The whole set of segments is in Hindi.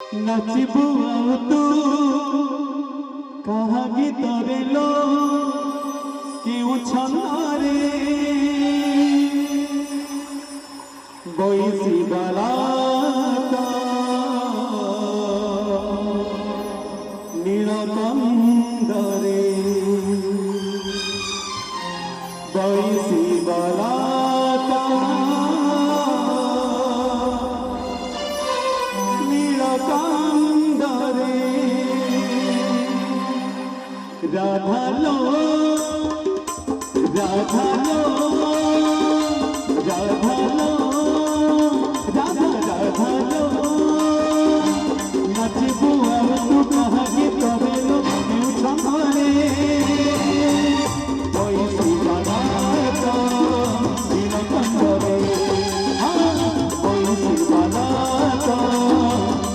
नाचबू आउ तू कहा गीतरे लो क्यों छंदारे बैसी बाराता नीलकंदरे बैसी बाराता नीलकंदरे राधा लो राधा लो राधा लो राधा राधा लो नाचबू आउ तू कहा गीतरे लो क्यों छंदारे बैसी बाराता नीलकंदरे बैसी बाराता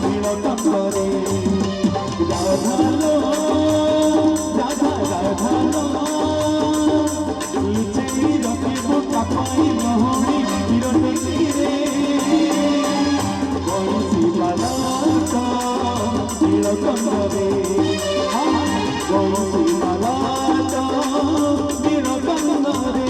नीलकंदरे राधा लो राधा राधा लो पाई मोहनी हिरणी रे बैसी बाराता नीलकंदरे बैसी बाराता नीलकंदरे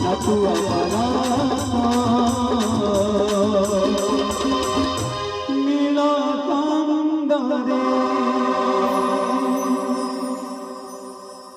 Natua Barata